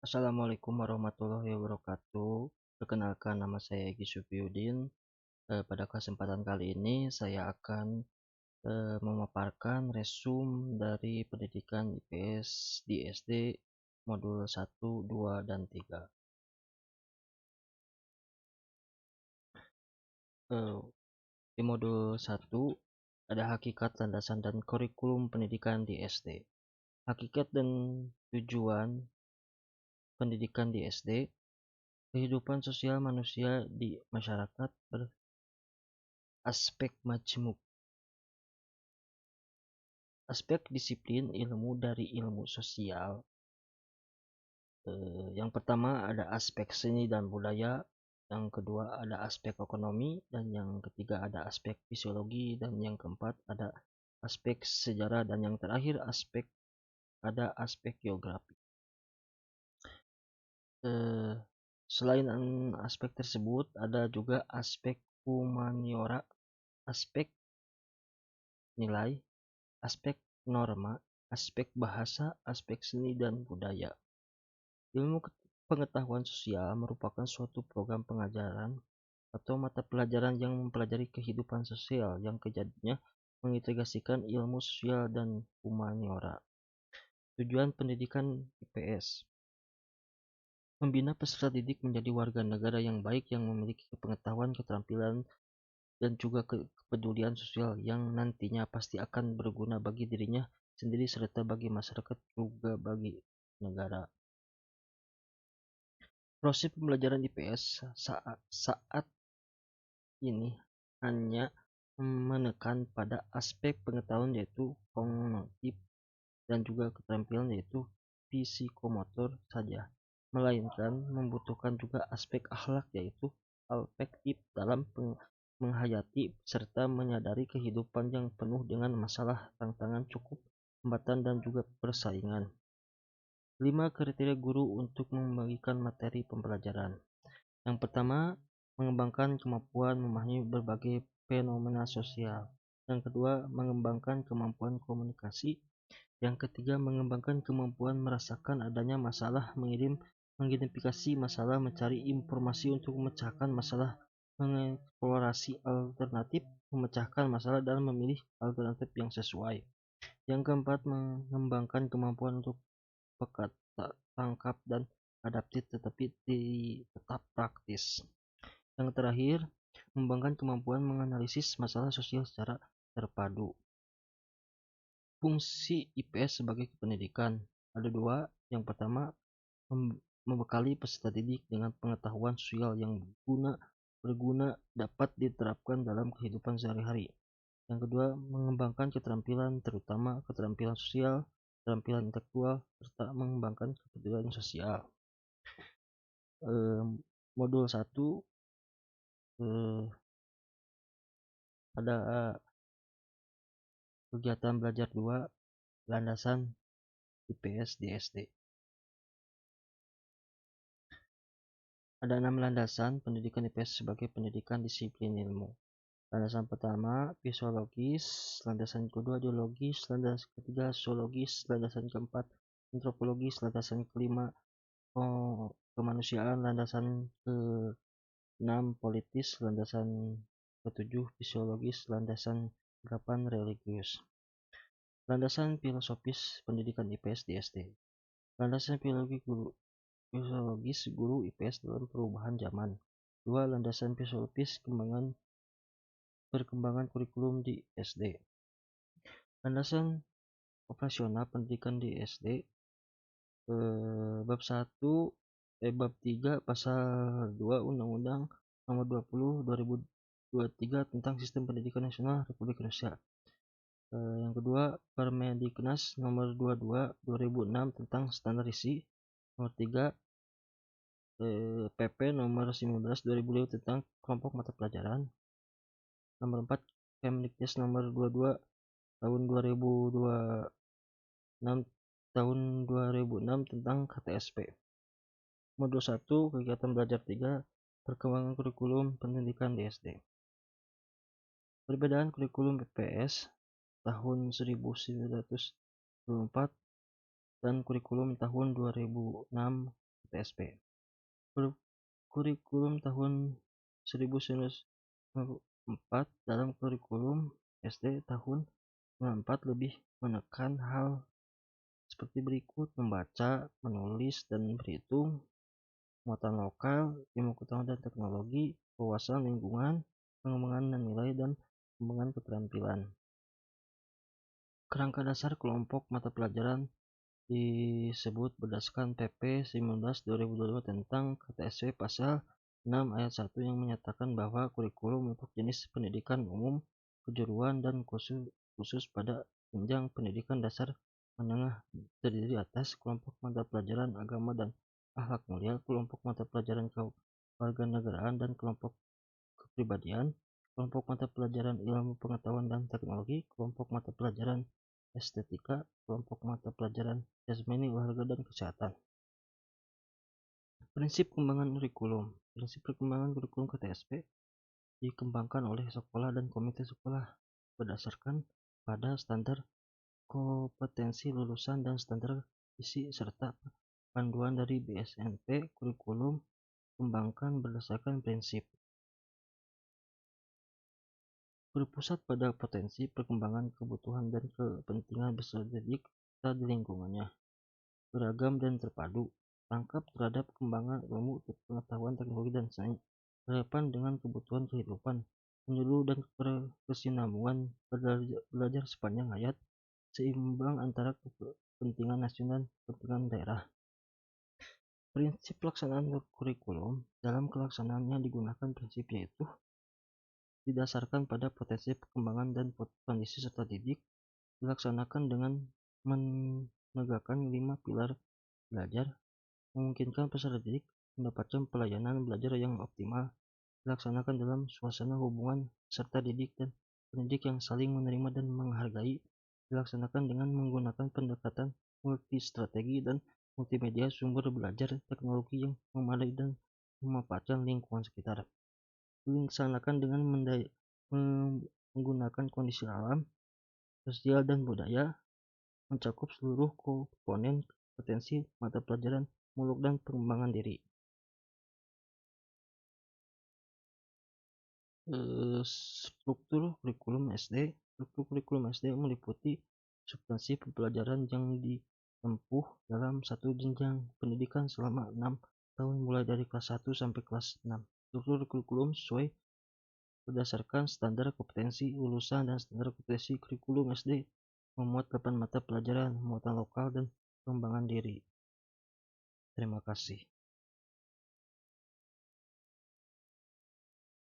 Assalamualaikum warahmatullahi wabarakatuh. Perkenalkan, nama saya Egy Supyudin. Pada kesempatan kali ini saya akan memaparkan resum dari pendidikan IPS di SD modul 1, 2, dan 3. Di modul 1 ada hakikat, landasan, dan kurikulum pendidikan di SD. Hakikat dan tujuan pendidikan di SD. Kehidupan sosial manusia di masyarakat beraspek majemuk. Aspek disiplin ilmu dari ilmu sosial. Yang pertama ada aspek seni dan budaya, yang kedua ada aspek ekonomi, dan yang ketiga ada aspek fisiologi, dan yang keempat ada aspek sejarah, dan yang terakhir ada aspek geografi. Selain aspek tersebut ada juga aspek humaniora, aspek nilai, aspek norma, aspek bahasa, aspek seni dan budaya. Ilmu pengetahuan sosial merupakan suatu program pengajaran atau mata pelajaran yang mempelajari kehidupan sosial yang kejadiannya mengintegrasikan ilmu sosial dan humaniora. Tujuan pendidikan IPS: membina peserta didik menjadi warga negara yang baik yang memiliki pengetahuan, keterampilan, dan juga kepedulian sosial yang nantinya pasti akan berguna bagi dirinya sendiri serta bagi masyarakat juga bagi negara. Proses pembelajaran IPS saat ini hanya menekan pada aspek pengetahuan yaitu kognitif dan juga keterampilan yaitu psikomotor saja, melainkan membutuhkan juga aspek akhlak yaitu afektif dalam menghayati serta menyadari kehidupan yang penuh dengan masalah, tantangan, cukup, hambatan, dan juga persaingan. 5 kriteria guru untuk membagikan materi pembelajaran. Yang pertama, mengembangkan kemampuan memahami berbagai fenomena sosial. Yang kedua, mengembangkan kemampuan komunikasi. Yang ketiga, mengembangkan kemampuan merasakan adanya masalah, mengidentifikasi masalah, mencari informasi untuk memecahkan masalah, mengeksplorasi alternatif, memecahkan masalah, dan memilih alternatif yang sesuai. Yang keempat, mengembangkan kemampuan untuk peka, tangkap, dan adaptif tetapi tetap praktis. Yang terakhir, mengembangkan kemampuan menganalisis masalah sosial secara terpadu. Fungsi IPS sebagai pendidikan ada dua. Yang pertama, membekali peserta didik dengan pengetahuan sosial yang berguna dapat diterapkan dalam kehidupan sehari-hari. Yang kedua, mengembangkan keterampilan terutama keterampilan sosial, keterampilan intelektual, serta mengembangkan kepedulian sosial. Modul 1 ada kegiatan belajar 2, landasan IPS di SD. Ada 6 landasan pendidikan IPS sebagai pendidikan disiplin ilmu. Landasan pertama fisiologis, landasan kedua geologis, landasan ketiga sosiologis, landasan keempat antropologis, landasan kelima kemanusiaan, landasan ke-6 politis, landasan ke-7 fisiologis, landasan ke-8 religius. Landasan filosofis pendidikan IPS di SD. Landasan fisiologis guru IPS dalam perubahan zaman. 2. Landasan filosofis perkembangan kurikulum di SD. Landasan operasional pendidikan di SD. Bab 3 pasal 2 Undang-Undang Nomor 20 2023 tentang Sistem Pendidikan Nasional Republik Indonesia. Yang kedua, Permendiknas Nomor 22 2006 tentang standarisasi. Nomor 3, PP Nomor 19 2005 tentang kelompok mata pelajaran. Nomor 4, Kemdiknas Nomor 22 tahun 2006 tentang KTSP. Modul 1 kegiatan belajar 3, perkembangan kurikulum pendidikan di SD. Perbedaan kurikulum IPS tahun 1994 dan kurikulum tahun 2006 KTSP. Kurikulum tahun 1994 dalam kurikulum SD tahun 94 lebih menekan hal seperti berikut: membaca, menulis, dan berhitung, muatan lokal, ilmu pengetahuan dan teknologi, wawasan lingkungan, pengembangan nilai, dan pengembangan keterampilan. Kerangka dasar kelompok mata pelajaran disebut berdasarkan PP 19/2022 tentang KTSP pasal 6 ayat 1 yang menyatakan bahwa kurikulum untuk jenis pendidikan umum, kejuruan, dan khusus pada jenjang pendidikan dasar menengah terdiri atas kelompok mata pelajaran agama dan akhlak mulia, kelompok mata pelajaran kewarganegaraan dan kelompok kepribadian, kelompok mata pelajaran ilmu pengetahuan dan teknologi, kelompok mata pelajaran estetika, kelompok mata pelajaran jasmani, olahraga, dan kesehatan. Prinsip pengembangan kurikulum. Prinsip perkembangan kurikulum KTSP dikembangkan oleh sekolah dan komite sekolah berdasarkan pada standar kompetensi lulusan dan standar isi serta panduan dari BSNP. Kurikulum dikembangkan berdasarkan prinsip berpusat pada potensi perkembangan kebutuhan dan kepentingan peserta didik serta di lingkungannya, beragam dan terpadu, tangkap terhadap perkembangan ilmu pengetahuan teknologi dan sains, relevan dengan kebutuhan kehidupan, menyeluruh dan kesinambungan, belajar sepanjang hayat, seimbang antara kepentingan nasional dan kepentingan daerah. Prinsip pelaksanaan kurikulum. Dalam kelaksanaannya digunakan prinsip yaitu didasarkan pada potensi perkembangan dan kondisi serta didik, dilaksanakan dengan menegakkan 5 pilar belajar, memungkinkan peserta didik mendapatkan pelayanan belajar yang optimal, dilaksanakan dalam suasana hubungan peserta didik dan pendidik yang saling menerima dan menghargai, dilaksanakan dengan menggunakan pendekatan multistrategi dan multimedia, sumber belajar, teknologi yang memadai dan memanfaatkan lingkungan sekitar, dilaksanakan dengan menggunakan kondisi alam, sosial, dan budaya, mencakup seluruh komponen potensi mata pelajaran muluk dan pengembangan diri. Struktur kurikulum SD. Struktur kurikulum SD meliputi substansi pembelajaran yang ditempuh dalam satu jenjang pendidikan selama 6 tahun mulai dari kelas 1 sampai kelas 6. Struktur kurikulum sesuai berdasarkan standar kompetensi lulusan dan standar kompetensi kurikulum SD memuat 8 mata pelajaran, muatan lokal, dan pengembangan diri. Terima kasih.